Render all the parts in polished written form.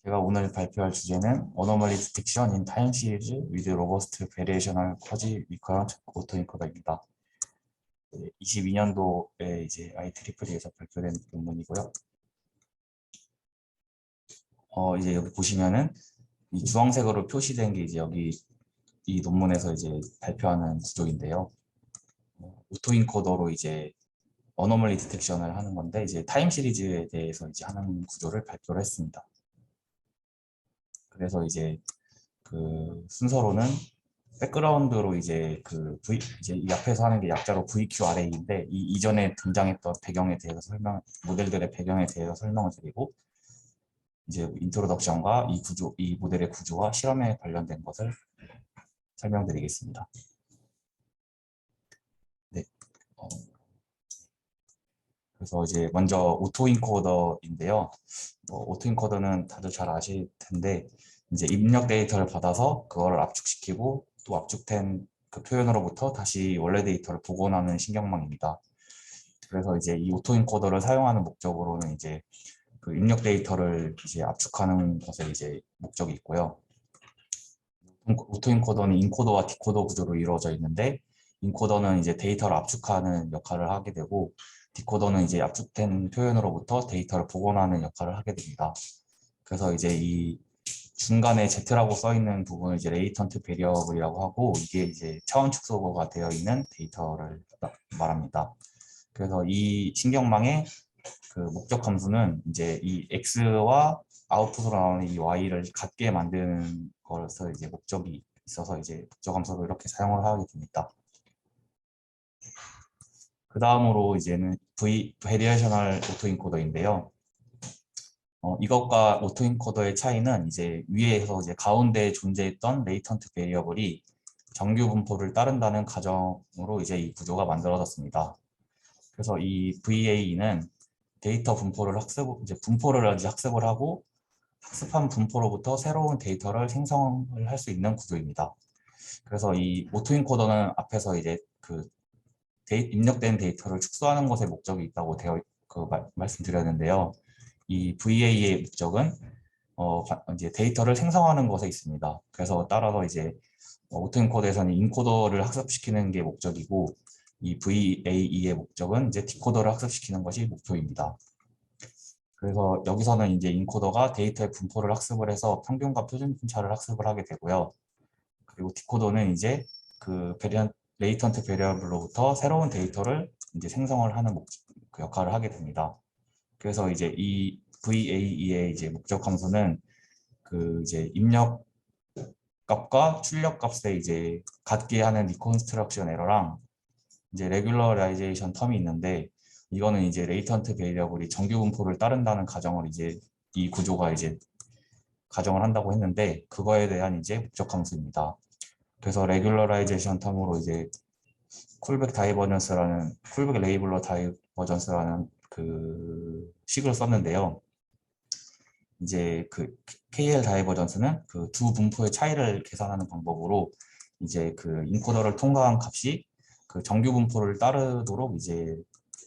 제가 오늘 발표할 주제는 Anomaly Detection in Time Series with Robust Variational Quasi Recurrent Autoencoder입니다. 22년도에 이제 IEEE에서 발표된 논문이고요. 이제 여기 보시면은 이 주황색으로 표시된 게 이제 여기 이 논문에서 이제 발표하는 구조인데요. 오토인코더로 이제 어노멀리 디텍션을 하는 건데 이제 타임 시리즈에 대해서 이제 하는 구조를 발표를 했습니다. 그래서 이제 그 순서로는 백그라운드로 이제 이제 이 앞에서 하는 게 약자로 VQRA인데 이 이전에 등장했던 배경에 대해서 모델들의 배경에 대해서 설명을 드리고 이제 인트로덕션과 이 모델의 구조와 실험에 관련된 것을 설명드리겠습니다. 네. 그래서 이제 먼저 오토인코더인데요. 오토인코더는 다들 잘 아실 텐데 이제 입력 데이터를 받아서 그거를 압축시키고 또 압축된 그 표현으로부터 다시 원래 데이터를 복원하는 신경망입니다. 그래서 이제 이 오토인코더를 사용하는 목적으로는 이제 그 입력 데이터를 이제 압축하는 것에 이제 목적이 있고요. 오토인코더는 인코더와 디코더 구조로 이루어져 있는데 인코더는 이제 데이터를 압축하는 역할을 하게 되고 디코더는 이제 압축된 표현으로부터 데이터를 복원하는 역할을 하게 됩니다. 그래서 이제 이 중간에 Z라고 써 있는 부분을 이제 레이턴트 베리어블이라고 하고 이게 이제 차원 축소가 되어 있는 데이터를 말합니다. 그래서 이 신경망의 그 목적 함수는 이제 이 X와 아웃풋으로 나오는 이 Y를 같게 만드는 거라서 이제 목적이 있어서 이제 목적 함수로 이렇게 사용을 하게 됩니다. 그 다음으로 이제는 베리에이셔널 오토인코더인데요. 이것과 오토인코더의 차이는 이제 위에서 이제 가운데에 존재했던 레이턴트 베리어블이 정규 분포를 따른다는 가정으로 이제 이 구조가 만들어졌습니다. 그래서 이 VAE는 데이터 분포를 분포를 이제 학습을 하고 학습한 분포로부터 새로운 데이터를 생성을 할 수 있는 구조입니다. 그래서 이 오토인코더는 앞에서 이제 그 입력된 데이터를 축소하는 것에 목적이 있다고 말씀드렸는데요. 이 VA의 목적은 이제 데이터를 생성하는 것에 있습니다. 그래서 따라서 이제 오토인코더에서는 인코더를 학습시키는 게 목적이고 이 VAE의 목적은 이제 디코더를 학습시키는 것이 목표입니다. 그래서 여기서는 이제 인코더가 데이터의 분포를 학습을 해서 평균과 표준 편차를 학습을 하게 되고요. 그리고 디코더는 이제 그 레이턴트 베리어블로부터 새로운 데이터를 이제 생성을 하는 그 역할을 하게 됩니다. 그래서 이제 이 VAE의 이제 목적 함수는 그 이제 입력 값과 출력 값에 이제 같게 하는 리컨스트럭션 에러랑 이제 레귤러라이제이션 텀이 있는데 이거는 이제 레이턴트 베리어블이 정규 분포를 따른다는 가정을 이제 이 구조가 이제 가정을 한다고 했는데 그거에 대한 이제 목적 함수입니다. 그래서 레귤러라이제이션 텀으로 이제 쿨백 레이블러 다이버전스라는 그 식을 썼는데요. 이제 그 KL 다이버전스는 그 두 분포의 차이를 계산하는 방법으로 이제 그 인코더를 통과한 값이 그 정규 분포를 따르도록 이제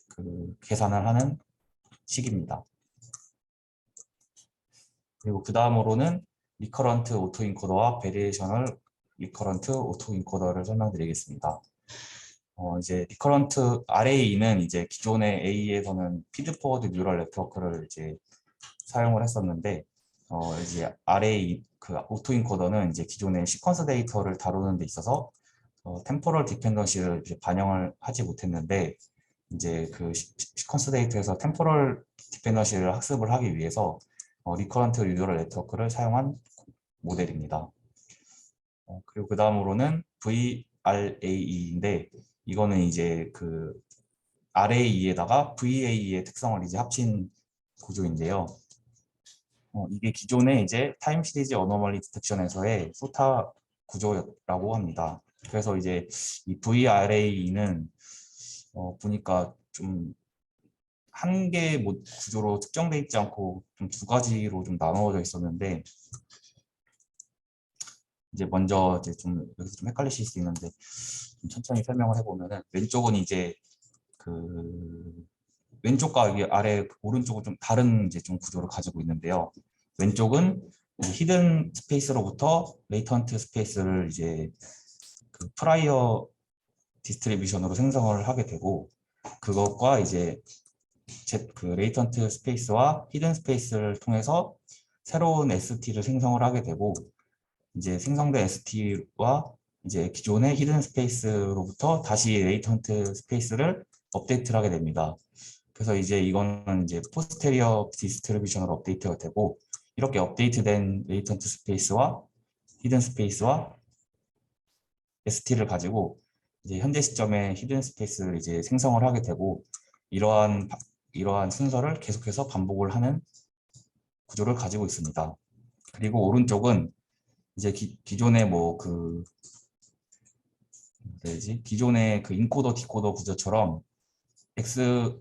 그 계산을 하는 식입니다. 그리고 그 다음으로는 리커런트 오토인코더와 베리에이셔널 리커런트 오토인코더를 설명드리겠습니다. 이제 리커런트 RA는 이제 기존의 A에서는 피드포워드 뉴럴 네트워크를 이제 사용을 했었는데 이제 RA 그 오토인코더는 이제 기존의 시퀀스 데이터를 다루는 데 있어서 템포럴 디펜던시를 이제 반영을 하지 못했는데 이제 그 시퀀스 데이터에서 템포럴 디펜던시를 학습을 하기 위해서 리커런트 뉴럴 네트워크를 사용한 모델입니다. 그리고 그 다음으로는 VRAE인데 이거는 이제 그 RAE에다가 VAE의 특성을 이제 합친 구조인데요. 이게 기존의 이제 타임 시리즈 어노멀리 디텍션에서의 소타 구조라고 합니다. 그래서 이제 이 VRAE는 보니까 좀 한 개의 구조로 특정돼 있지 않고 좀 두 가지로 좀 나누어져 있었는데 이제 먼저 이제 좀 여기서 좀 헷갈리실 수 있는데 좀 천천히 설명을 해보면은 왼쪽은 이제 그 왼쪽과 아래 오른쪽은 좀 다른 이제 좀 구조를 가지고 있는데요. 왼쪽은 히든 스페이스로부터 레이턴트 스페이스를 이제 그 프라이어 디스트리뷰션으로 생성을 하게 되고, 그것과 이제 그 레이턴트 스페이스와 히든 스페이스를 통해서 새로운 ST를 생성을 하게 되고, 이제 생성된 ST와 이제 기존의 히든 스페이스로부터 다시 레이턴트 스페이스를 업데이트를 하게 됩니다. 그래서 이제 이거는 이제 포스테리어 디스트리뷰션으로 업데이트가 되고, 이렇게 업데이트된 레이턴트 스페이스와 히든 스페이스와 ST를 가지고 이제 현재 시점에 히든 스페이스를 이제 생성을 하게 되고, 이러한 순서를 계속해서 반복을 하는 구조를 가지고 있습니다. 그리고 오른쪽은 이제 기존의 기존의 그 인코더 디코더 구조처럼 X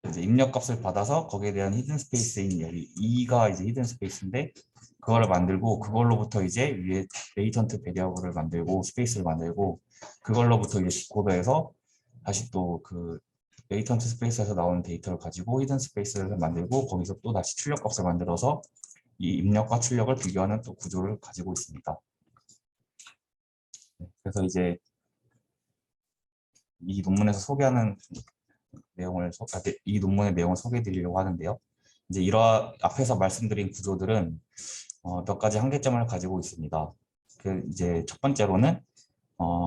이제 입력값을 받아서 거기에 대한 히든 스페이스인 여기 2가 이제 히든 스페이스인데, 그거를 만들고 그걸로부터 이제 위에 레이턴트 베리어블을 만들고 스페이스를 만들고, 그걸로부터 이제 디코더에서 다시 또 그 레이턴트 스페이스에서 나오는 데이터를 가지고 히든 스페이스를 만들고, 거기서 또 다시 출력값을 만들어서 이 입력과 출력을 비교하는 또 구조를 가지고 있습니다. 그래서 이제 이 논문에서 소개하는 이 논문의 내용을 소개해 드리려고 하는데요. 이제 앞에서 말씀드린 구조들은 몇 가지 한계점을 가지고 있습니다. 이제 첫 번째로는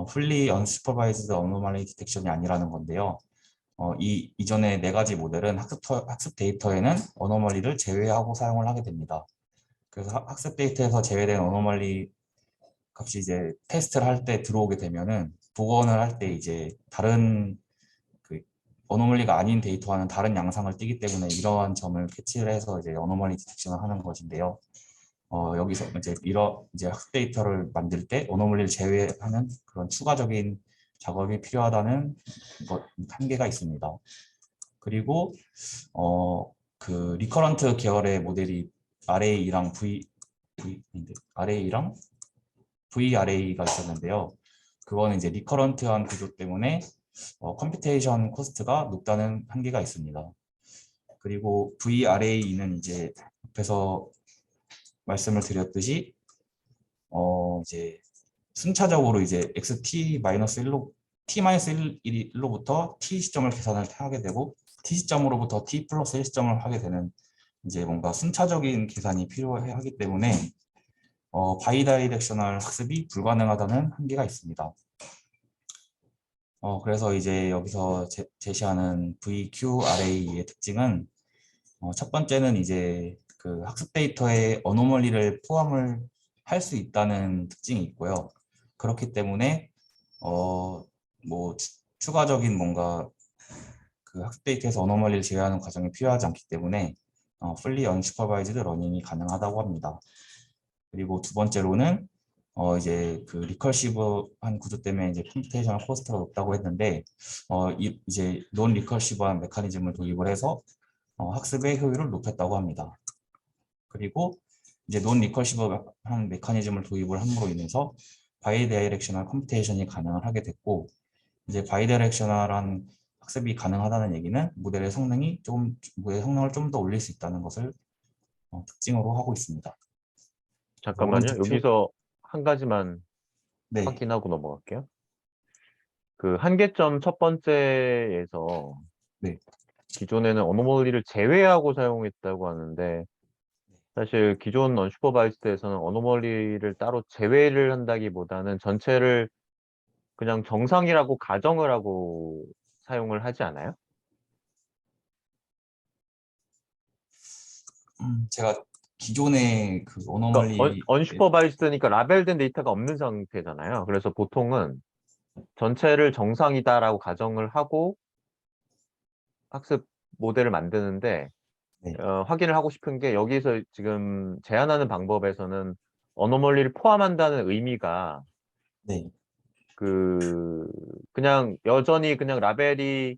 fully unsupervised anomaly detection이 아니라는 건데요. 이전의 네 가지 모델은 학습 데이터에는 어노멀리를 제외하고 사용을 하게 됩니다. 그래서 학습 데이터에서 제외된 어노멀리 값이 이제 테스트를 할 때 들어오게 되면은, 복원을 할 때 이제 다른 그 어노멀리가 아닌 데이터와는 다른 양상을 띠기 때문에 이러한 점을 캐치를 해서 이제 어노멀리 디텍션을 하는 것인데요. 여기서 이제 학습 데이터를 만들 때 어노멀리를 제외하는 그런 추가적인 작업이 필요하다는 한계가 있습니다. 그리고 그 리커런트 계열의 모델이 RA랑 RA랑 VRA가 있었는데요. 그거는 이제 리커런트한 구조 때문에 컴퓨테이션 코스트가 높다는 한계가 있습니다. 그리고 VRA는 이제 앞에서 말씀을 드렸듯이 이제 순차적으로 이제 xt-1로 t-1로부터 t 시점을 계산을 하게 되고, t 시점으로부터 t 플러스 1 시점을 하게 되는 이제 뭔가 순차적인 계산이 필요하기 때문에 바이다이렉셔널 학습이 불가능하다는 한계가 있습니다. 그래서 이제 여기서 제시하는 VQRA의 특징은, 첫 번째는 이제 그 학습 데이터에 어노멀리를 포함을 할 수 있다는 특징이 있고요. 그렇기 때문에 추가적인 뭔가 그 학습 데이터에서 어노멀리를 제외하는 과정이 필요하지 않기 때문에 fully unsupervised 러닝이 가능하다고 합니다. 그리고 두 번째로는 이제 그 리커시브한 구조 때문에 이제 컴퓨테이셔널 코스트가 높다고 했는데, 이제 논 리커시브한 메커니즘을 도입을 해서 학습의 효율을 높였다고 합니다. 그리고 이제 논 리커시브한 메커니즘을 도입을 함으로 인해서 바이다이렉셔널 컴퓨테이션이 가능을 하게 됐고, 이제 바이다이렉셔널한 학습이 가능하다는 얘기는 모델의 성능을 좀 더 올릴 수 있다는 것을 특징으로 하고 있습니다. 잠깐만요. 오른쪽 여기서 한 가지만 네, 확인하고 넘어갈게요. 그 한계점 첫 번째에서 네, 기존에는 어노멀리를 제외하고 사용했다고 하는데, 사실 기존 언슈퍼바이스드에서는 어노멀리를 따로 제외를 한다기보다는 전체를 그냥 정상이라고 가정을 하고 사용을 하지 않아요? 제가 기존의 그 그러니까 어노멀리 언슈퍼바이스드니까 라벨된 데이터가 없는 상태잖아요. 그래서 보통은 전체를 정상이다라고 가정을 하고 학습 모델을 만드는데, 네, 확인을 하고 싶은 게 여기서 지금 제안하는 방법에서는 어노멀리를 포함한다는 의미가 네, 그냥 여전히 그냥 라벨이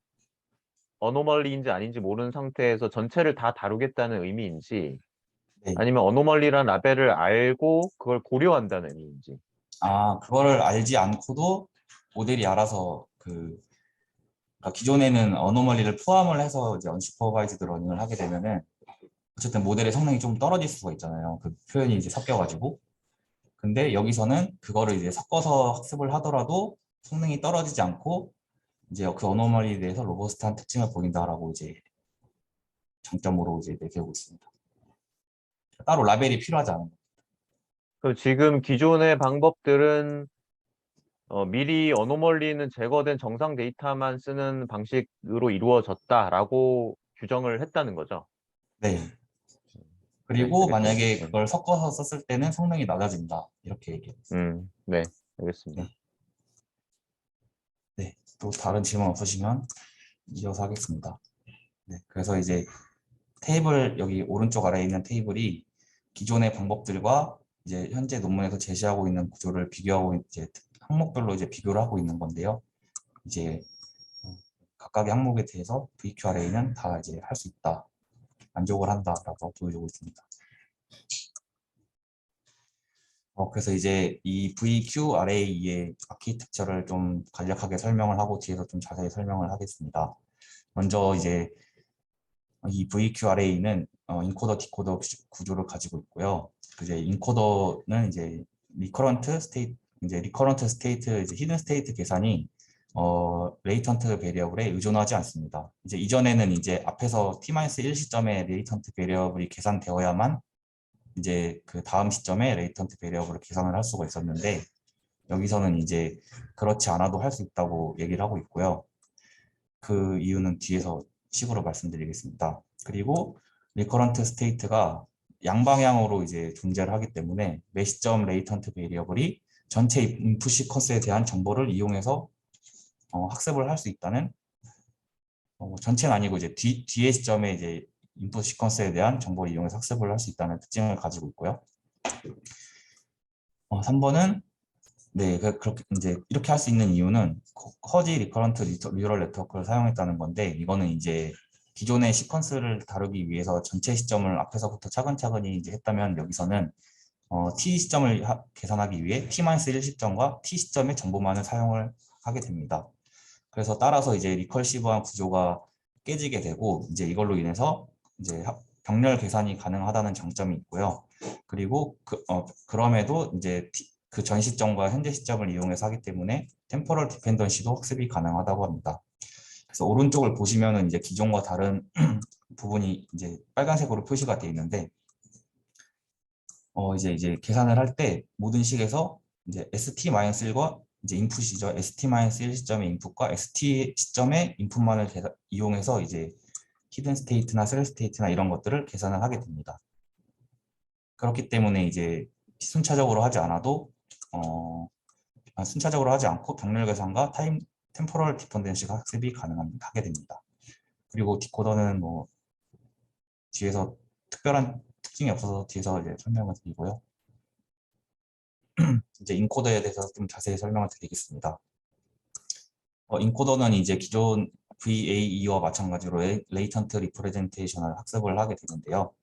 어노멀리인지 아닌지 모르는 상태에서 전체를 다 다루겠다는 의미인지, 네. 아니면 어노멀리란 라벨을 알고 그걸 고려한다는 의미인지. 그거를 알지 않고도 모델이 알아서 그러니까 기존에는 어노멀리를 포함을 해서 이제 언슈퍼바이즈드 러닝을 하게 되면은 어쨌든 모델의 성능이 좀 떨어질 수가 있잖아요. 그 표현이 이제 섞여가지고. 근데 여기서는 그거를 이제 섞어서 학습을 하더라도 성능이 떨어지지 않고 이제 그 어노멀리에 대해서 로버스트한 특징을 보인다라고 이제 장점으로 이제 내세우고 있습니다. 따로 라벨이 필요하지 않은 거. 그럼 지금 기존의 방법들은 미리 어노멀리는 제거된 정상 데이터만 쓰는 방식으로 이루어졌다라고 규정을 했다는 거죠. 네. 네, 그리고 알겠습니다. 만약에 그걸 섞어서 썼을 때는 성능이 낮아진다. 이렇게 얘기해요. 네, 알겠습니다. 네. 네. 또 다른 질문 없으시면 이어서 하겠습니다. 네. 그래서 이제 테이블 여기 오른쪽 아래에 있는 테이블이 기존의 방법들과 이제 현재 논문에서 제시하고 있는 구조를 비교하고 이제 항목별로 이제 비교를 하고 있는 건데요. 이제 각각의 항목에 대해서 VQRA는 다 이제 할 수 있다, 만족을 한다라고 보여주고 있습니다. 그래서 이제 이 VQRA의 아키텍처를 좀 간략하게 설명을 하고 뒤에서 좀 자세히 설명을 하겠습니다. 먼저 이제 이 VQRA는 인코더 디코더 구조를 가지고 있고요. 이제 인코더는 이제 리커런트 스테이트 이제 히든 스테이트 계산이 레이턴트 베리어블에 의존하지 않습니다. 이제 이전에는 이제 앞에서 t-1 시점에 레이턴트 베리어블이 계산되어야만 이제 그 다음 시점에 레이턴트 베리어블을 계산을 할 수가 있었는데 여기서는 이제 그렇지 않아도 할 수 있다고 얘기를 하고 있고요. 그 이유는 뒤에서 식으로 말씀드리겠습니다. 그리고 리커런트 스테이트가 양방향으로 이제 존재를 하기 때문에 매 시점 레이턴트 베리어블이 전체 인풋 시퀀스에 대한 정보를 이용해서 학습을 할 수 있다는 전체는 아니고 이제 뒤의 시점에 이제 인풋 시퀀스에 대한 정보를 이용해서 학습을 할 수 있다는 특징을 가지고 있고요. 3번은 네, 그렇게 이제 이렇게 할 수 있는 이유는 커지 리커런트 뉴럴 네트워크를 사용했다는 건데 이거는 이제 기존의 시퀀스를 다루기 위해서 전체 시점을 앞에서부터 차근차근히 이제 했다면 여기서는 t 시점을 계산하기 위해 t-1 시점과 t 시점의 정보만을 사용을 하게 됩니다. 그래서 따라서 이제 리컬시브한 구조가 깨지게 되고 이제 이걸로 인해서 이제 병렬 계산이 가능하다는 장점이 있고요. 그리고 그럼에도 이제 그 전 시점과 현재 시점을 이용해서 하기 때문에 템포럴 디펜던시도 학습이 가능하다고 합니다. 그래서 오른쪽을 보시면은 이제 기존과 다른 부분이 이제 빨간색으로 표시가 되어 있는데 이제 계산을 할 때 모든 식에서 이제 ST-1과 이제 인풋이죠. ST-1 시점의 인풋과 ST 시점의 인풋만을 이용해서 이제 히든 스테이트나 셀 스테이트나 이런 것들을 계산을 하게 됩니다. 그렇기 때문에 이제 순차적으로 하지 않아도 순차적으로 하지 않고 병렬 계산과 템포럴 디펜던시 학습이 가능하게 됩니다. 그리고 디코더는 뭐 뒤에서 특별한 특징이 없어서 뒤에서 이제 설명을 드리고요. 이제 인코더에 대해서 좀 자세히 설명을 드리겠습니다. 인코더는 이제 기존 VAE와 마찬가지로 레이턴트 리프레젠테이션을 학습을 하게 되는데요.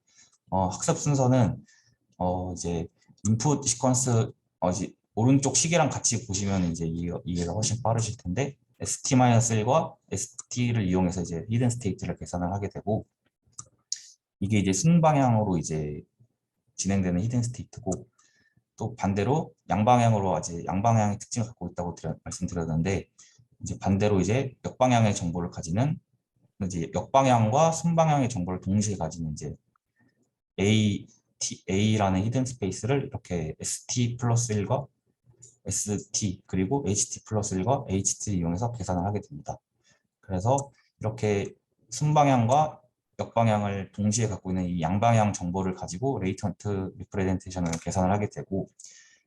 학습 순서는 이제 인풋 시퀀스 이제 오른쪽 시계랑 같이 보시면 이제 이해가 훨씬 빠르실 텐데 ST-1과 ST를 이용해서 이제 히든 스테이트를 계산을 하게 되고 이게 이제 순방향으로 이제 진행되는 히든 스테이트고 또 반대로 양방향으로 아직 양방향의 특징을 갖고 있다고 말씀드렸는데 이제 반대로 이제 역방향의 정보를 가지는 이제 역방향과 순방향의 정보를 동시에 가지는 이제 A라는 히든 스페이스를 이렇게 ST 플러스 1과 ST 그리고 HT 플러스 1과 HT를 이용해서 계산을 하게 됩니다. 그래서 이렇게 순방향과 역방향을 동시에 갖고 있는 이 양방향 정보를 가지고 레이턴트 리프레젠테이션을 계산을 하게 되고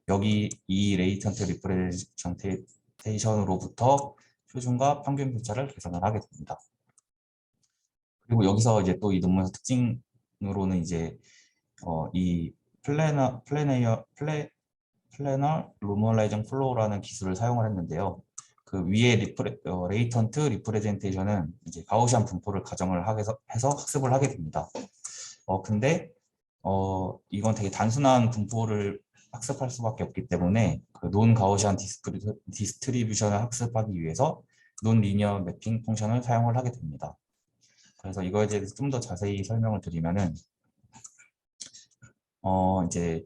여기 이 레이턴트 리프레젠테이션으로부터 표준과 평균 분차를 계산을 하게 됩니다. 그리고 여기서 이제 또 이 논문의 특징으로는 이제 이 플래너 로멀라이징 플로우라는 기술을 사용을 했는데요. 그 위에 레이턴트 리프레젠테이션은 이제 가우시안 분포를 가정을 해서 학습을 하게 됩니다. 근데 이건 되게 단순한 분포를 학습할 수밖에 없기 때문에 그 논 가우시안 디스트리뷰션을 학습하기 위해서 논 리니어 매핑 펑션을 사용을 하게 됩니다. 그래서 이거에 대해서 좀 더 자세히 설명을 드리면은 이제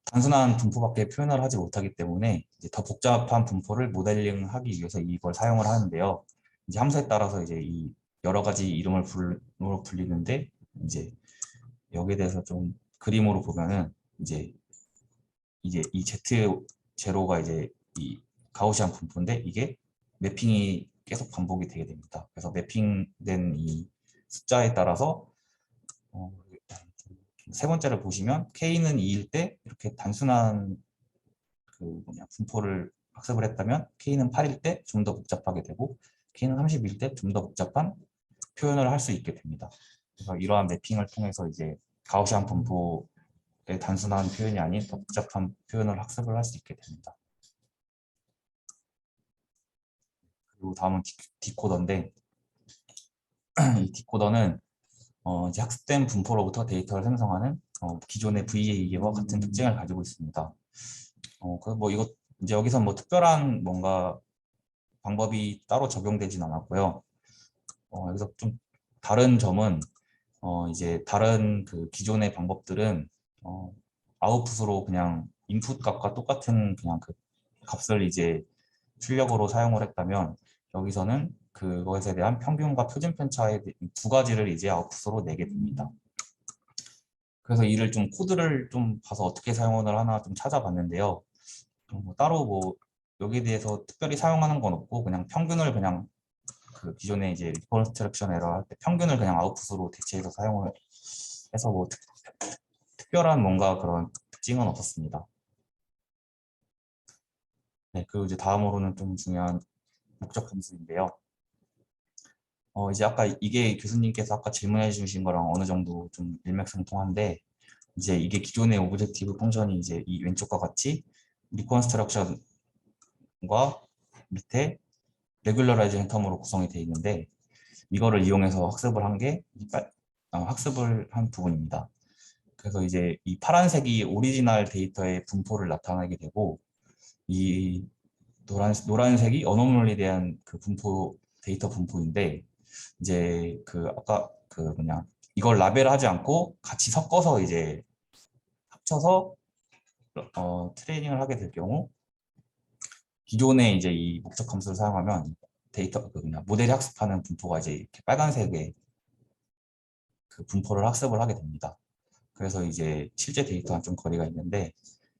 단순한 분포밖에 표현을 하지 못하기 때문에 이제 더 복잡한 분포를 모델링하기 위해서 이걸 사용을 하는데요. 이제 함수에 따라서 이제 이 여러 가지 이름을 불리는데 이제 여기에 대해서 좀 그림으로 보면은 이제 이 Z 제로가 이제 이 가우시안 분포인데 이게 매핑이 계속 반복이 되게 됩니다. 그래서 매핑된 이 숫자에 따라서 세 번째를 보시면 K는 2일 때 이렇게 단순한 분포를 학습을 했다면 K는 8일 때 좀 더 복잡하게 되고 K는 30일 때 좀 더 복잡한 표현을 할 수 있게 됩니다. 그래서 이러한 매핑을 통해서 이제 가우시안 분포의 단순한 표현이 아닌 더 복잡한 표현을 학습을 할 수 있게 됩니다. 그리고 다음은 디코더인데 이 디코더는 이제 학습된 분포로부터 데이터를 생성하는 기존의 VAE와 같은 특징을 가지고 있습니다. 뭐 이거 이제 여기서 뭐 특별한 뭔가 방법이 따로 적용되진 않았고요. 여기서 좀 다른 점은 이제 다른 그 기존의 방법들은 아웃풋으로 그냥 인풋 값과 똑같은 그냥 그 값을 이제 출력으로 사용을 했다면 여기서는 그것에 대한 평균과 표준 편차의 두 가지를 이제 아웃풋으로 내게 됩니다. 그래서 이를 좀 코드를 좀 봐서 어떻게 사용을 하나 좀 찾아봤는데요. 뭐 따로 뭐 여기에 대해서 특별히 사용하는 건 없고 그냥 평균을 그냥 그 기존에 이제 리컨스트럭션 에러 할 때 평균을 그냥 아웃풋으로 대체해서 사용을 해서 뭐 특별한 뭔가 그런 특징은 없었습니다. 네, 그리고 이제 다음으로는 좀 중요한 목적 함수인데요. 이제 아까 이게 교수님께서 아까 질문해 주신 거랑 어느 정도 좀 일맥상통한데 이제 이게 기존의 오브젝티브 펑션이 이제 이 왼쪽과 같이 리컨스트럭션과 밑에 레귤러라이징 텀으로 구성이 되어 있는데 이거를 이용해서 학습을 한 부분입니다. 그래서 이제 이 파란색이 오리지널 데이터의 분포를 나타내게 되고 이 노란색이 어노멀리에 대한 그 데이터 분포인데 이제 아까 이걸 라벨하지 않고 같이 섞어서 이제 합쳐서 트레이닝을 하게 될 경우 기존에 이제 이 목적 함수를 사용하면 모델이 학습하는 분포가 이제 이렇게 빨간색의 그 분포를 학습을 하게 됩니다. 그래서 이제 실제 데이터와 좀 거리가 있는데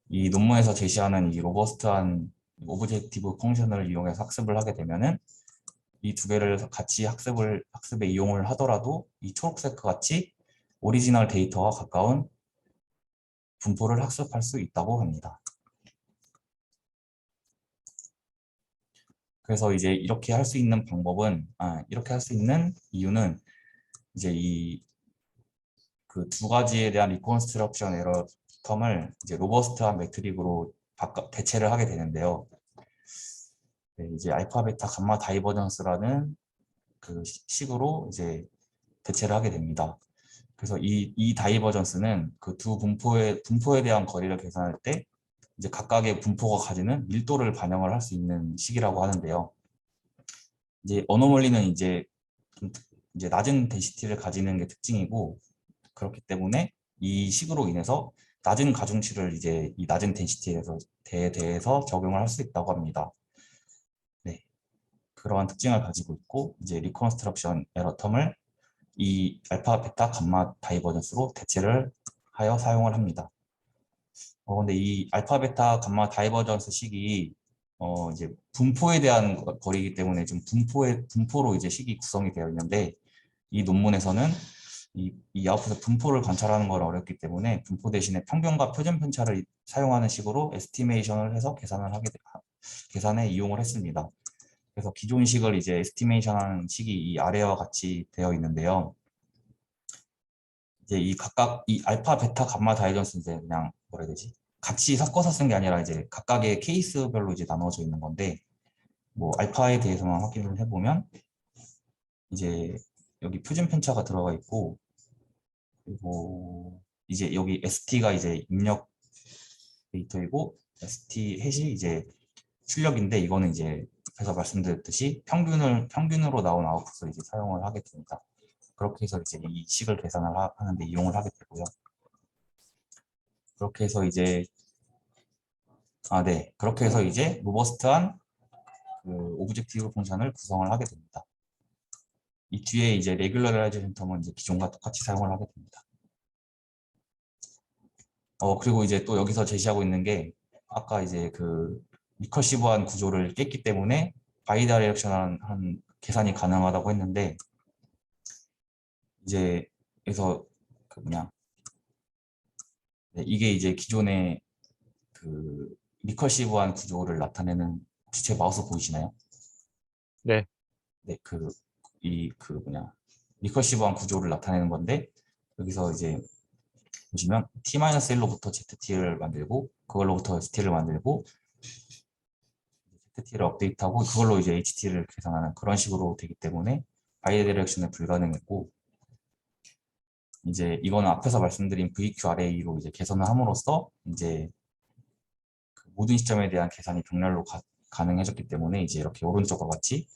이 논문에서 제시하는 이 로버스트한 오브젝티브 펑션을 이용해서 학습을 하게 되면은 이 두 개를 같이 학습에 이용을 하더라도 이 초록색 같이 오리지널 데이터와 가까운 분포를 학습할 수 있다고 합니다. 그래서 이제 이렇게 할 수 있는 이렇게 할 수 있는 이유는 이제 이 그 두 가지에 대한 리컨스트럭션 에러 텀을 이제 로버스트한 매트릭으로 대체를 하게 되는데요. 네, 이제 알파, 베타, 감마 다이버전스라는 그 식으로 이제 대체를 하게 됩니다. 그래서 이 다이버전스는 그 두 분포에 대한 거리를 계산할 때 이제 각각의 분포가 가지는 밀도를 반영을 할 수 있는 식이라고 하는데요. 이제 어노멀리는 이제 낮은 덴시티를 가지는 게 특징이고 그렇기 때문에 이 식으로 인해서 낮은 가중치를 이제 이 낮은 덴시티에서 대해서 적용을 할 수 있다고 합니다. 네, 그러한 특징을 가지고 있고 이제 리컨스트럭션 에러 텀을 이 알파, 베타, 감마 다이버전스로 대체를 하여 사용을 합니다. 근데 이 알파, 베타, 감마 다이버전스 식이 이제 분포에 대한 거리이기 때문에 좀 분포로 이제 식이 구성이 되어 있는데 이 논문에서는 이 아웃풋의 분포를 관찰하는 걸 어렵기 때문에 분포 대신에 평균과 표준 편차를 사용하는 식으로 에스티메이션을 해서 계산에 이용을 했습니다. 그래서 기존 식을 이제 에스티메이션하는 식이 이 아래와 같이 되어 있는데요. 이제 이 각각 이 알파, 베타, 감마 다이전스 이제 그냥 뭐라 해야 되지? 같이 섞어서 쓴 게 아니라 이제 각각의 케이스별로 이제 나눠져 있는 건데 뭐 알파에 대해서만 확인을 해보면 이제 여기 표준 편차가 들어가 있고 그리고 이제 여기 ST가 이제 입력 데이터이고 ST 햇이 이제 출력인데 이거는 이제 앞에서 말씀드렸듯이 평균으로 나온 아웃풋을 이제 사용을 하게 됩니다. 그렇게 해서 이제 이 식을 계산을 하는데 이용을 하게 되고요. 그렇게 해서 이제 그렇게 해서 이제 로버스트한 그 오브젝티브 펑션을 구성을 하게 됩니다. 이 뒤에 이제 레귤러라이제이션 텀은 이제 기존과 똑같이 사용을 하게 됩니다. 그리고 이제 또 여기서 제시하고 있는 게 아까 이제 그 리커시브한 구조를 깼기 때문에 바이다이렉셔널한 계산이 가능하다고 했는데 이제 그래서 그 뭐냐 이게 이제 기존의 그 리커시브한 구조를 나타내는 혹시 제 마우스 보이시나요? 네. 네, 리커시브한 구조를 나타내는 건데 여기서 이제 보시면 t-1로부터 zt를 만들고 그걸로부터 st를 만들고 zt를 업데이트하고 그걸로 이제 ht를 계산하는 그런 식으로 되기 때문에 바이디렉션에 불가능했고 이제 이거는 앞에서 말씀드린 VQRA로 이제 개선을 함으로써 이제 그 모든 시점에 대한 계산이 병렬로 가능해졌기 때문에 이제 이렇게 오른쪽과 같이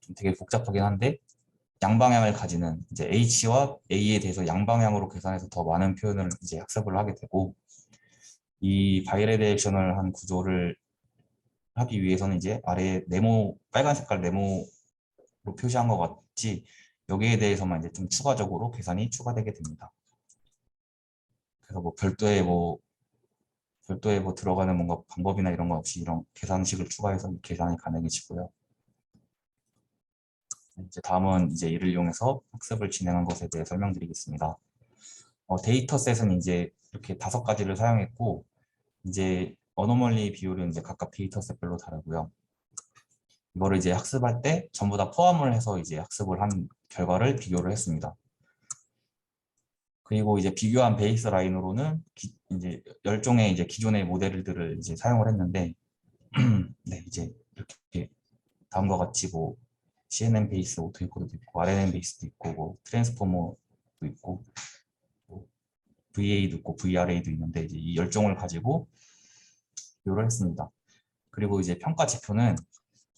좀 되게 복잡하긴 한데 양방향을 가지는 이제 H와 A에 대해서 양방향으로 계산해서 더 많은 표현을 이제 학습을 하게 되고 이 바이레디렉셔널 한 구조를 하기 위해서는 이제 아래 네모 빨간 색깔 네모로 표시한 것 같이 여기에 대해서만 이제 좀 추가적으로 계산이 추가되게 됩니다. 그래서 뭐 별도의 뭐 들어가는 뭔가 방법이나 이런 거 없이 이런 계산식을 추가해서 계산이 가능해지고요. 이제 다음은 이제 이를 이용해서 학습을 진행한 것에 대해 설명드리겠습니다. 데이터셋은 이제 이렇게 5가지를 사용했고 이제 어노멀리 비율은 이제 각각 데이터셋별로 다르고요. 이거를 이제 학습할 때 전부 다 포함을 해서 이제 학습을 한 결과를 비교를 했습니다. 그리고 이제 비교한 베이스 라인으로는 이제 10종의 이제 기존의 모델들을 이제 사용을 했는데 네, 이제 이렇게 다음과 같이 뭐 CNN 베이스 오토인코드도 있고 RNN 베이스도 있고 뭐 트랜스포머도 있고 뭐 VA도 있고 VRA도 있는데 이제 이 10종을 가지고 비교를 했습니다. 그리고 이제 평가 지표는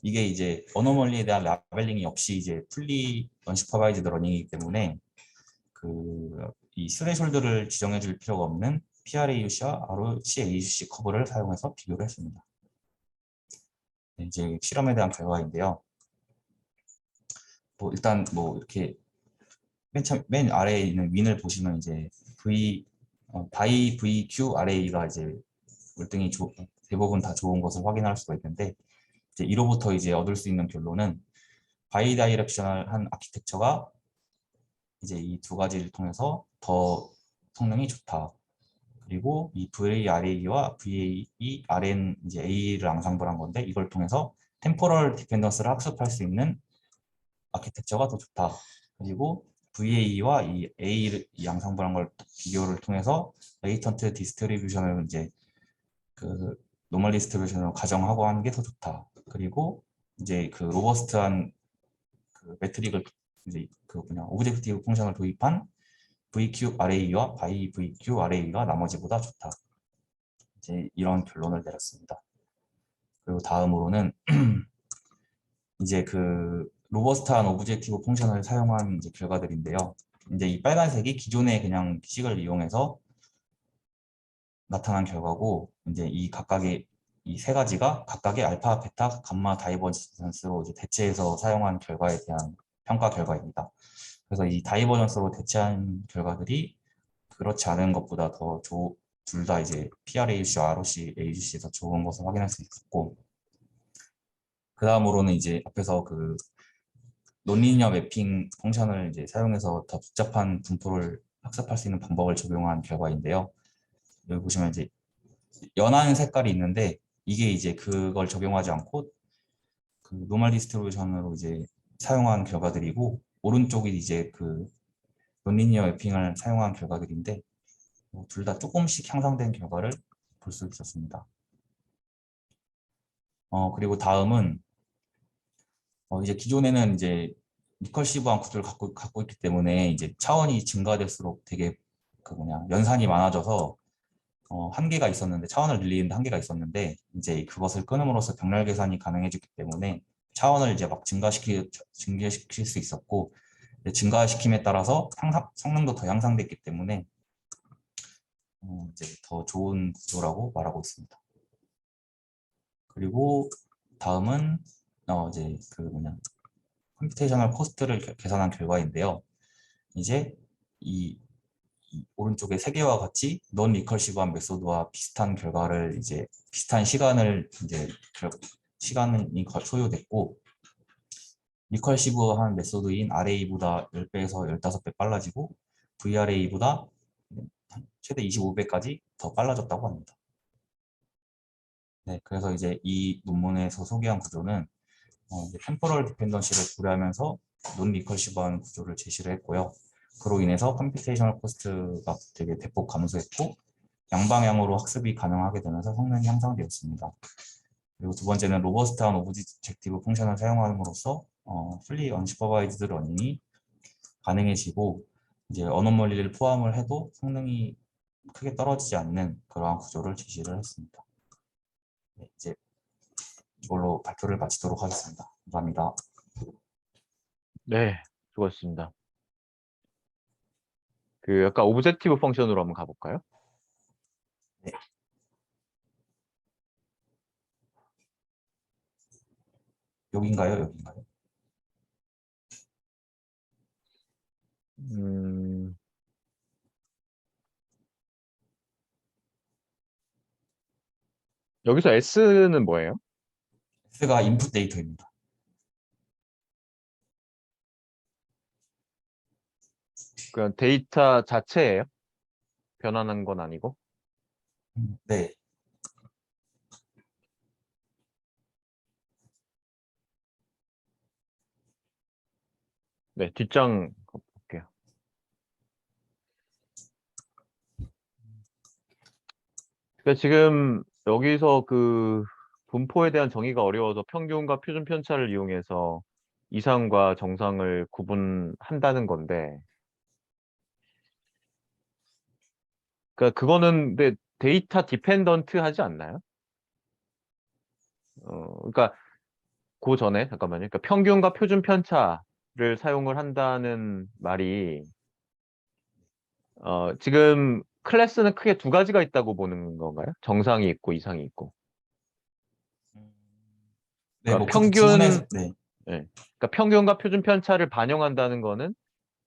이게 이제 어노멀리에 대한 라벨링이 없이 이제 풀리 언슈퍼바이즈드 러닝이기 때문에 이 스레숄드를 지정해 줄 필요가 없는 PRAUC와 ROC-AUC 커브를 사용해서 비교를 했습니다. 네, 이제 실험에 대한 결과인데요. 뭐 일단 뭐 이렇게 맨 아래에 있는 윈을 보시면 이제 바이 VQRA가 이제 월등히 대부분 다 좋은 것을 확인할 수가 있는데 이제 이로부터 이제 얻을 수 있는 결론은 바이다이렉셔널한 아키텍처가 이제 이 2가지를 통해서 더 성능이 좋다. 그리고 이 VARA와 VARN 이제 A를 앙상블한 건데 이걸 통해서 템포럴 디펜던스를 학습할 수 있는 아키텍처가 더 좋다. 그리고 VA와 이 A 이 앙상블한 걸 비교를 통해서 레이턴트 디스트리뷰션을 이제 그 노멀 디스트리뷰션으로 가정하고 하는 게 더 좋다. 그리고 이제 그 로버스트한 그 매트릭을 이제 오브젝티브 펑션을 도입한 VQRA와 바이 VQRA가 나머지보다 좋다. 이제 이런 결론을 내렸습니다. 그리고 다음으로는 이제 그 로버스트한 오브젝티브 펑션을 사용한 이제 결과들인데요. 이제 이 빨간색이 기존의 그냥 식을 이용해서 나타난 결과고 이제 이 각각의 이 3가지가 각각의 알파, 베타, 감마 다이버전스로 이제 대체해서 사용한 결과에 대한 평가 결과입니다. 그래서 이 다이버전스로 대체한 결과들이 그렇지 않은 것보다 둘 다 이제 PRAUC, ROC, AUC에서 좋은 것을 확인할 수 있었고 그 다음으로는 이제 앞에서 그 논리니어 매핑 펑션을 이제 사용해서 더 복잡한 분포를 학습할 수 있는 방법을 적용한 결과인데요. 여기 보시면 이제 연한 색깔이 있는데 이게 이제 그걸 적용하지 않고 그 노멀 디스트리뷰션으로 이제 사용한 결과들이고 오른쪽이 이제 그 논리니어 매핑을 사용한 결과들인데 둘 다 조금씩 향상된 결과를 볼 수 있었습니다. 그리고 다음은 이제 기존에는 이제 리커시브한 구조를 갖고 있기 때문에 이제 차원이 증가될수록 되게 연산이 많아져서 한계가 있었는데 차원을 늘리는데 한계가 있었는데 이제 그것을 끊음으로써 병렬 계산이 가능해졌기 때문에 차원을 이제 막 증가시킬 수 있었고 증가시킴에 따라서 성능도 더 향상됐기 때문에 이제 더 좋은 구조라고 말하고 있습니다. 그리고 다음은 이제 그 뭐냐 컴퓨테이셔널 코스트를 계산한 결과인데요. 이제 이 오른쪽에 세 개와 같이 non 리커시브한 메소드와 비슷한 결과를 이제 비슷한 시간을 이제 시간이 소요됐고 리커시브한 메소드인 RA보다 10배에서 15배 빨라지고 VRA보다 최대 25배까지 더 빨라졌다고 합니다. 네, 그래서 이제 이 논문에서 소개한 구조는 템포럴 디펜던시를 고려하면서 논 리커시브한 구조를 제시를 했고요. 그로 인해서 컴퓨테이셔널 코스트가 되게 대폭 감소했고 양방향으로 학습이 가능하게 되면서 성능이 향상되었습니다. 그리고 두 번째는 로버스트한 오브젝티브 펑션을 사용함으로써 fully unsupervised 러닝이 가능해지고 이제 어노멀리를 포함을 해도 성능이 크게 떨어지지 않는 그러한 구조를 제시를 했습니다. 네, 이제 이걸로 발표를 마치도록 하겠습니다. 감사합니다. 네, 수고하셨습니다. 그 아까 오브젝티브 펑션으로 한번 가볼까요? 네. 여긴가요? 여긴가요? 음, 여기서 S는 뭐예요? S가 인풋 데이터입니다. 그냥 데이터 자체예요? 변환한 건 아니고? 네. 네, 뒷장 볼게요. 그러니까 지금 여기서 그 분포에 대한 정의가 어려워서 평균과 표준 편차를 이용해서 이상과 정상을 구분한다는 건데, 그러니까 그거는 근데 데이터 디펜던트 하지 않나요? 그러니까 그 전에 잠깐만요. 그러니까 평균과 표준 편차를 사용을 한다는 말이 지금 클래스는 크게 두 가지가 있다고 보는 건가요? 정상이 있고 이상이 있고. 네, 그러니까 뭐 그렇게 구분해서 네. 예. 그러니까 평균과 표준 편차를 반영한다는 거는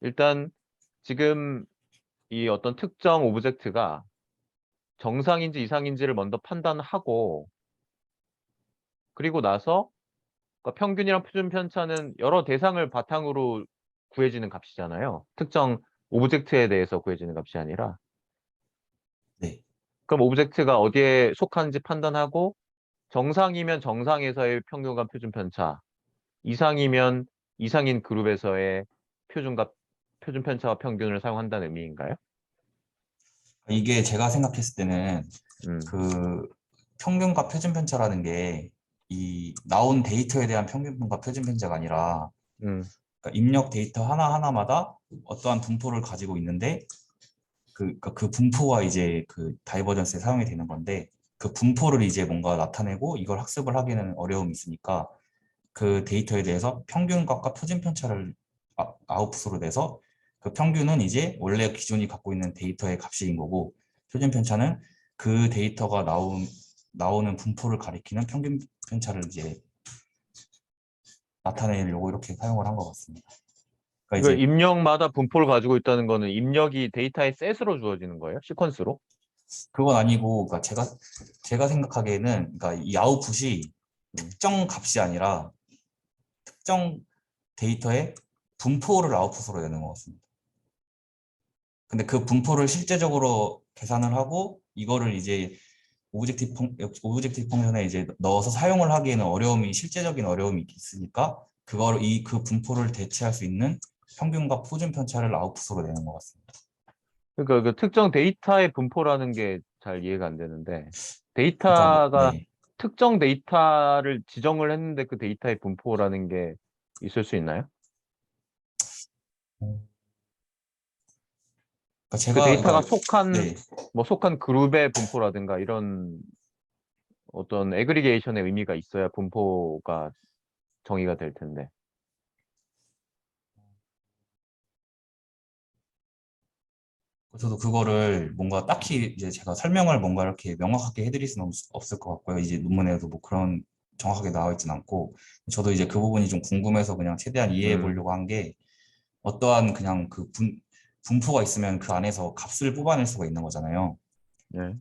일단 지금 이 어떤 특정 오브젝트가 정상인지 이상인지를 먼저 판단하고 그리고 나서 그러니까 평균이랑 표준 편차는 여러 대상을 바탕으로 구해지는 값이잖아요. 특정 오브젝트에 대해서 구해지는 값이 아니라. 네. 그럼 오브젝트가 어디에 속하는지 판단하고 정상이면 정상에서의 평균과 표준 편차, 이상이면 이상인 그룹에서의 표준과 표준 편차와 평균을 사용한다는 의미인가요? 이게 제가 생각했을 때는 음, 그 평균과 표준 편차라는 게 이 나온 데이터에 대한 평균과 표준 편차가 아니라 음, 그러니까 입력 데이터 하나하나마다 어떠한 분포를 가지고 있는데 그 분포가 이제 그 다이버전스에 사용이 되는 건데 그 분포를 이제 뭔가 나타내고 이걸 학습을 하기는 어려움이 있으니까 그 데이터에 대해서 평균값과 표준 편차를 아웃풋으로 내서 그 평균은 이제 원래 기존이 갖고 있는 데이터의 값인 거고 표준 편차는 그 데이터가 나오는 분포를 가리키는 평균 편차를 이제 나타내려고 이렇게 사용을 한 것 같습니다. 그러니까 이거 이제 입력마다 분포를 가지고 있다는 거는 입력이 데이터의 셋으로 주어지는 거예요? 시퀀스로? 그건 아니고 그러니까 제가 생각하기에는 그러니까 이 아웃풋이 음. 특정 값이 아니라 특정 데이터의 분포를 아웃풋으로 내는 것 같습니다. 근데 그 분포를 실제적으로 계산을 하고 이거를 이제 오브젝티브 펑션에 이제 넣어서 사용을 하기에는 실제적인 어려움이 있으니까 그 분포를 대체할 수 있는 평균과 표준 편차를 아웃풋으로 내는 것 같습니다. 그러니까 그 특정 데이터의 분포라는 게 잘 이해가 안 되는데 그러니까 뭐, 데이터가 네. 특정 데이터를 지정을 했는데 그 데이터의 분포라는 게 있을 수 있나요? 그러니까 그 제가 데이터가 그러니까 속한 네. 뭐 속한 그룹의 분포라든가 이런 어떤 애그리게이션의 의미가 있어야 분포가 정의가 될 텐데. 저도 그거를 뭔가 딱히 이제 제가 설명을 뭔가 이렇게 명확하게 해드릴 수는 없을 것 같고요. 이제 논문에도 뭐 그런 정확하게 나와 있진 않고, 저도 이제 그 부분이 좀 궁금해서 그냥 최대한 이해해 음, 보려고 한 게, 어떠한 그냥 그 분포가 있으면 그 안에서 값을 뽑아낼 수가 있는 거잖아요. 네.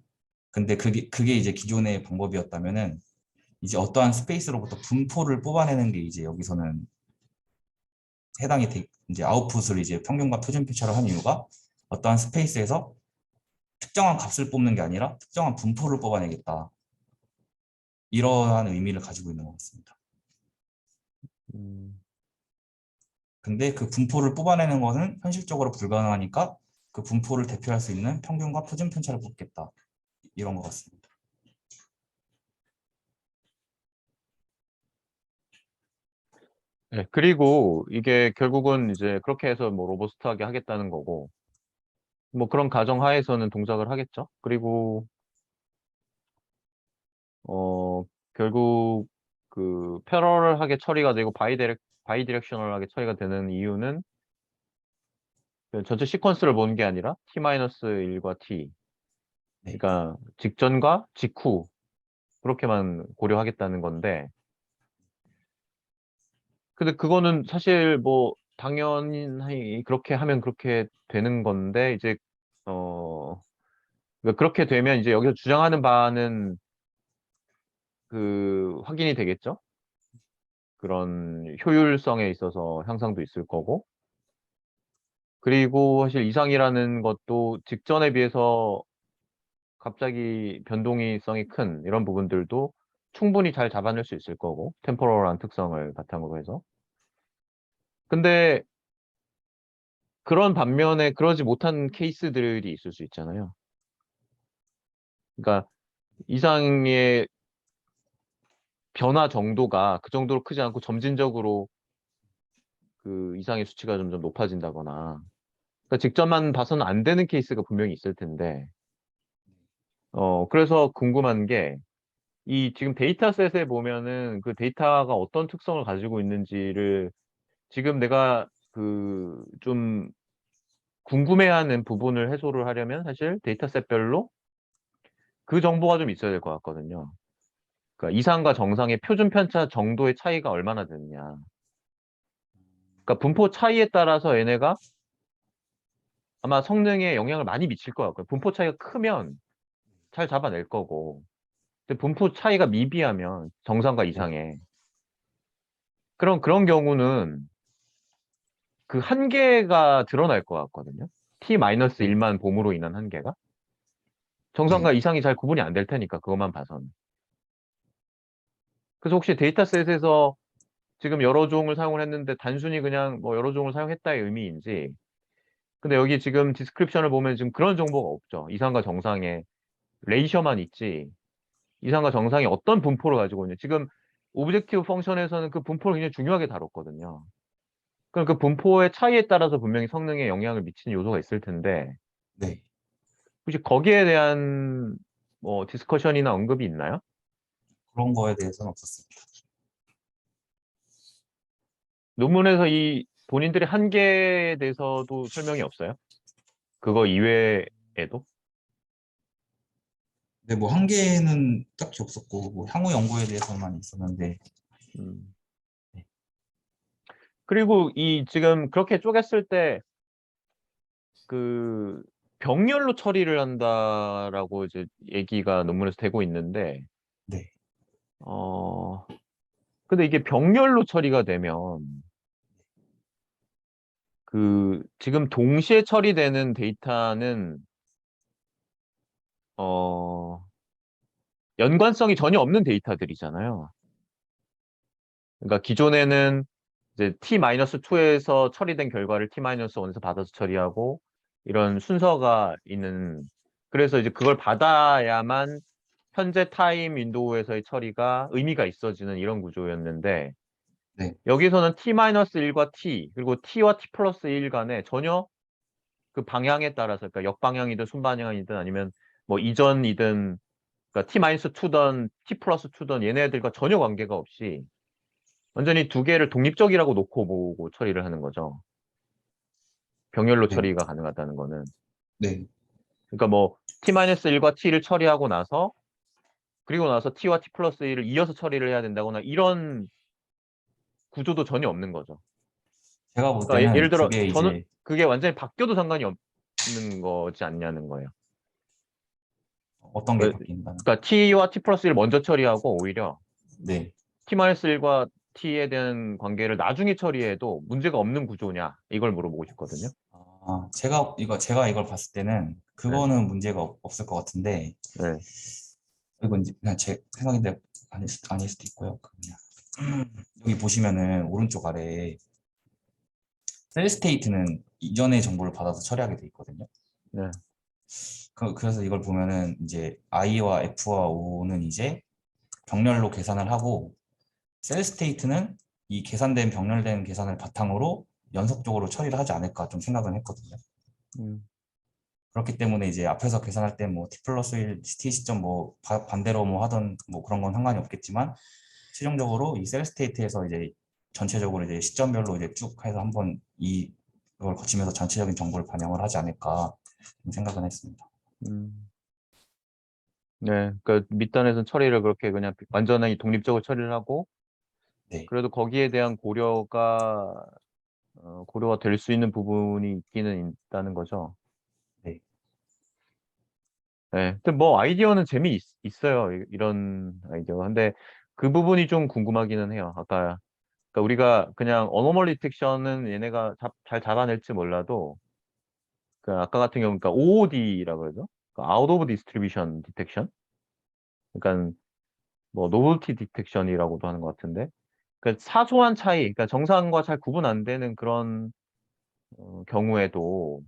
근데 그게 이제 기존의 방법이었다면은, 이제 어떠한 스페이스로부터 분포를 뽑아내는 게 이제 여기서는 이제 아웃풋을 이제 평균과 표준 표차를 한 이유가, 어떠한 스페이스에서 특정한 값을 뽑는 게 아니라 특정한 분포를 뽑아내겠다. 이러한 의미를 가지고 있는 것 같습니다. 음, 근데 그 분포를 뽑아내는 것은 현실적으로 불가능하니까 그 분포를 대표할 수 있는 평균과 표준 편차를 뽑겠다. 이런 것 같습니다. 네. 그리고 이게 결국은 이제 그렇게 해서 뭐 로버스트하게 하겠다는 거고, 뭐 그런 가정 하에서는 동작을 하겠죠. 그리고 어 결국 그 패러럴하게 처리가 되고 바이디렉셔널하게 처리가 되는 이유는 그 전체 시퀀스를 보는 게 아니라 t-1과 t, 네, 그러니까 직전과 직후 그렇게만 고려하겠다는 건데, 근데 그거는 사실 뭐 당연히 그렇게 하면 그렇게 되는 건데, 이제 그러니까 그렇게 되면 이제 여기서 주장하는 바는 그 확인이 되겠죠. 그런 효율성에 있어서 향상도 있을 거고, 그리고 사실 이상이라는 것도 직전에 비해서 갑자기 변동성이 큰 이런 부분들도 충분히 잘 잡아낼 수 있을 거고, 템포럴한 특성을 바탕으로 해서. 근데 그런 반면에 그러지 못한 케이스들이 있을 수 있잖아요. 그러니까 이상의 변화 정도가 그 정도로 크지 않고 점진적으로 그 이상의 수치가 점점 높아진다거나, 그러니까 직접만 봐서는 안 되는 케이스가 분명히 있을 텐데, 그래서 궁금한 게, 이 지금 데이터셋에 보면은 그 데이터가 어떤 특성을 가지고 있는지를 지금 내가 그 좀 궁금해하는 부분을 해소를 하려면 사실 데이터셋별로 그 정보가 좀 있어야 될 것 같거든요. 그러니까 이상과 정상의 표준 편차 정도의 차이가 얼마나 되느냐. 그러니까 분포 차이에 따라서 얘네가 아마 성능에 영향을 많이 미칠 것 같고요. 분포 차이가 크면 잘 잡아낼 거고, 근데 분포 차이가 미비하면 정상과 네, 이상에, 그럼 그런 경우는 그 한계가 드러날 것 같거든요. 네, t-1만 봄으로 인한 한계가. 정상과 네. 이상이 잘 구분이 안 될 테니까, 그것만 봐서는. 그래서 혹시 데이터셋에서 지금 여러 종을 사용을 했는데 단순히 그냥 뭐 여러 종을 사용했다의 의미인지, 근데 여기 지금 디스크립션을 보면 지금 그런 정보가 없죠. 이상과 정상의 레이셔만 있지, 이상과 정상이 어떤 분포를 가지고 있는지. 지금 오브젝티브 펑션에서는 그 분포를 굉장히 중요하게 다뤘거든요. 그럼 그 분포의 차이에 따라서 분명히 성능에 영향을 미치는 요소가 있을 텐데, 네. 혹시 거기에 대한 뭐 디스커션이나 언급이 있나요? 그런 거에 대해서는 없었습니다. 논문에서 이 본인들의 한계에 대해서도 설명이 없어요? 그거 이외에도? 근데 뭐 한계는 딱히 없었고, 뭐 향후 연구에 대해서만 있었는데, 음. 네, 그리고 이 지금 그렇게 쪼갰을 때 그 병렬로 처리를 한다라고 이제 얘기가 논문에서 되고 있는데, 네, 어, 근데 이게 병렬로 처리가 되면 그 지금 동시에 처리되는 데이터는 어, 연관성이 전혀 없는 데이터들이잖아요. 그러니까 기존에는 이제 t-2에서 처리된 결과를 t-1에서 받아서 처리하고 이런 순서가 있는, 그래서 이제 그걸 받아야만 현재 타임 윈도우에서의 처리가 의미가 있어지는 이런 구조였는데, 네, 여기서는 t-1과 t, 그리고 t와 t 플러스 1 간에 전혀 그 방향에 따라서, 그러니까 역방향이든 순방향이든 아니면 뭐 이전이든, 그러니까 t-2든 t 플러스 2든 얘네들과 전혀 관계가 없이 완전히 두 개를 독립적이라고 놓고 보고 처리를 하는 거죠. 병렬로 네. 처리가 가능하다는 거는. 네. 그러니까 뭐 t-1과 t를 처리하고 나서 그리고 나서 t와 t 플러스 1을 이어서 처리를 해야 된다거나 이런 구조도 전혀 없는 거죠. 제가 볼 그러니까 때는 예를 들어 그게 저는 이제 그게 완전히 바뀌어도 상관이 없는 거지 않냐는 거예요. 어떤 게 그러니까 바뀐다는. t와 t 플러스 1을 먼저 처리하고 오히려 네. t-1과 t에 대한 관계를 나중에 처리해도 문제가 없는 구조냐 이걸 물어보고 싶거든요. 제가 이걸 봤을 때는 네, 그거는 문제가 없을 것 같은데, 네, 이건 이제 그냥 제 생각인데 아닐 수도 있고요. 그냥 여기 보시면은 오른쪽 아래에 셀 스테이트는 이전의 정보를 받아서 처리하게 돼 있거든요. 네, 그래서 이걸 보면은 이제 I와 F와 O는 이제 병렬로 계산을 하고, 셀 스테이트는 이 계산된 병렬된 계산을 바탕으로 연속적으로 처리를 하지 않을까 좀 생각은 했거든요. 음, 그렇기 때문에 이제 앞에서 계산할 때 뭐 t 플러스 1 t 시점 뭐 반대로 뭐 하던 뭐 그런 건 상관이 없겠지만, 최종적으로 이 셀 스테이트에서 이제 전체적으로 이제 시점별로 이제 쭉 해서 한번 이걸 거치면서 전체적인 정보를 반영을 하지 않을까 좀 생각은 했습니다. 음. 네, 그러니까 밑단에서는 처리를 그렇게 그냥 완전히 독립적으로 처리를 하고 네, 그래도 거기에 대한 고려가 될 수 있는 부분이 있기는 있다는 거죠. 네, 네, 근데 뭐 아이디어는 있어요. 이런 아이디어가. 근데 그 부분이 좀 궁금하기는 해요. 그러니까 우리가 그냥 어노멀리 디텍션은 얘네가 잘 잡아낼지 몰라도 그 아까 같은 경우 그러니까 OOD라고 그러죠. 그러니까 Out of Distribution Detection. 그러니까 뭐 노벨티 디텍션이라고도 하는 것 같은데. 그 사소한 차이, 그러니까 정상과 잘 구분 안 되는 그런 경우에도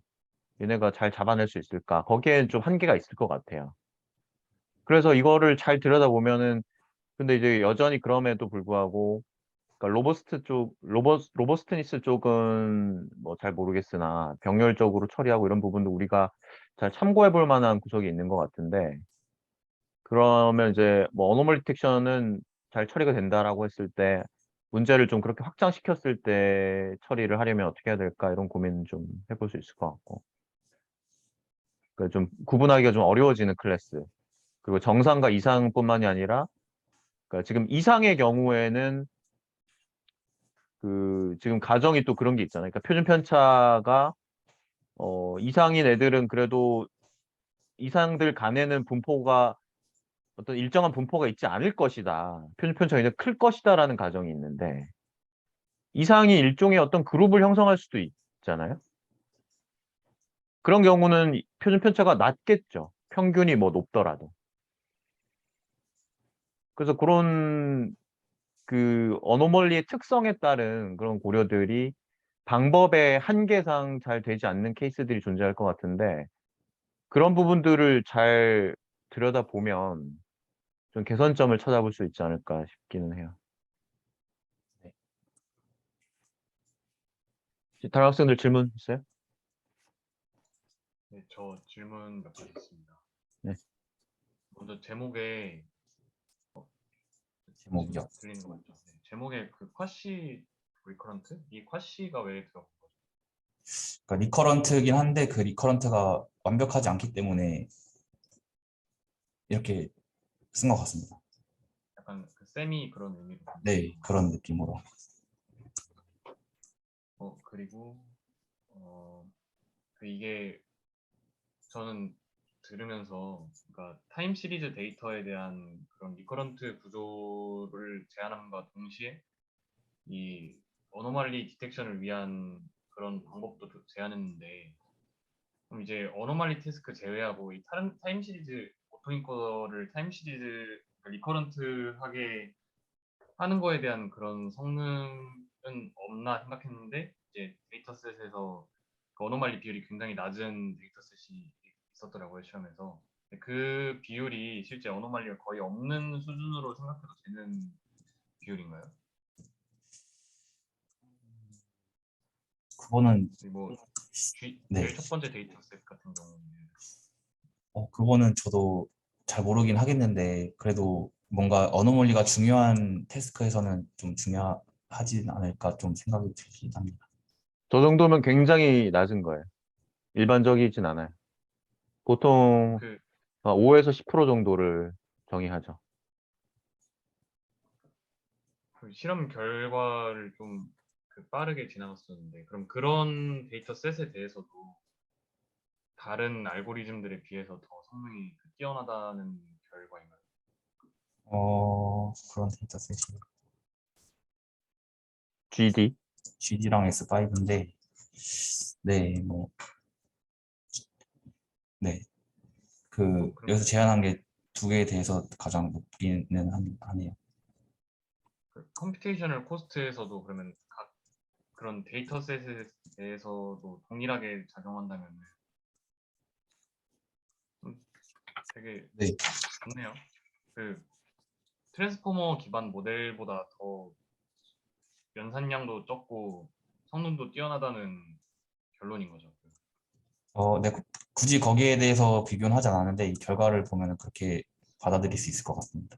얘네가 잘 잡아낼 수 있을까? 거기에 좀 한계가 있을 것 같아요. 그래서 이거를 잘 들여다보면은 근데 이제 여전히 그럼에도 불구하고 그러니까 로버스트니스 쪽은 뭐 잘 모르겠으나 병렬적으로 처리하고 이런 부분도 우리가 잘 참고해 볼 만한 구석이 있는 것 같은데 그러면 이제 뭐 어노멀리 디텍션은 잘 처리가 된다라고 했을 때 문제를 좀 그렇게 확장시켰을 때 처리를 하려면 어떻게 해야 될까 이런 고민 좀 해볼 수 있을 것 같고 그러니까 좀 구분하기가 좀 어려워지는 클래스 그리고 정상과 이상뿐만이 아니라 그러니까 지금 이상의 경우에는 그 지금 가정이 또 그런 게 있잖아요. 그러니까 표준 편차가 이상인 애들은 그래도 이상들 간에는 분포가 어떤 일정한 분포가 있지 않을 것이다. 표준 편차가 이제 클 것이다라는 가정이 있는데 이상이 일종의 어떤 그룹을 형성할 수도 있잖아요. 그런 경우는 표준 편차가 낮겠죠. 평균이 뭐 높더라도. 그래서 그런 그 어노멀리의 특성에 따른 그런 고려들이 방법의 한계상 잘 되지 않는 케이스들이 존재할 것 같은데 그런 부분들을 잘 들여다보면 좀 개선점을 찾아볼 수 있지 않을까 싶기는 해요. 네. 다른 학생들 질문 있어요? 네, 저 질문 몇 가지 있습니다. 네. 먼저 제목에 지금 제목이요. 들리는 거 맞죠? 네, 제목에 그 쿼시 리커런트? 이 쿼시가 왜 들어간 거죠? 그러니까 리커런트긴 한데 그 리커런트가 완벽하지 않기 때문에 이렇게 쓴 것 같습니다. 약간 그 세미 그런 의미로. 네, 그런 느낌으로. 그리고 그 이게 저는 들으면서 그러니까 타임 시리즈 데이터에 대한 그런 리커런트 구조를 제안함과 동시에 이 어노말리 디텍션을 위한 그런 방법도 제안했는데 그럼 이제 어노말리 태스크 제외하고 이 다른 타임 시리즈 보통인 거를 타임 시리즈 리커런트하게 하는 거에 대한 그런 성능은 없나 생각했는데 이제 데이터셋에서 그 어노말리 비율이 굉장히 낮은 데이터셋이 있었더라고요 시험에서. 그 비율이 실제 어노말리가 거의 없는 수준으로 생각해도 되는 비율인가요? 그거는 그리고 네, 제일 첫 번째 데이터셋 같은 경우는 그거는 저도 잘 모르긴 하겠는데 그래도 뭔가 어노멀리가 중요한 태스크에서는 좀 중요하진 않을까 좀 생각이 들긴 합니다. 저 정도면 굉장히 낮은 거예요. 일반적이진 않아요. 보통 그 5에서 10% 정도를 정의하죠. 그 실험 결과를 좀 빠르게 지나갔었는데, 그럼 그런 데이터셋에 대해서도 다른 알고리즘들에 비해서 더 성능이 뛰어나다는 결과인가요? 그런 데이터셋이 GD. GD랑 S5인데, 네, 뭐, 네, 그럼 여기서 제안한 게 두 개에 대해서 가장 높기는 하네요. 그 컴퓨테이셔널 코스트에서도 그러면 각 그런 데이터셋에 대해서도 동일하게 작용한다면 되게 네, 좋네요. 그 트랜스포머 기반 모델보다 더 연산량도 적고 성능도 뛰어나다는 결론인 거죠. 네, 굳이 거기에 대해서 비교는 하지 않았는데 이 결과를 보면 그렇게 받아들일 수 있을 것 같습니다.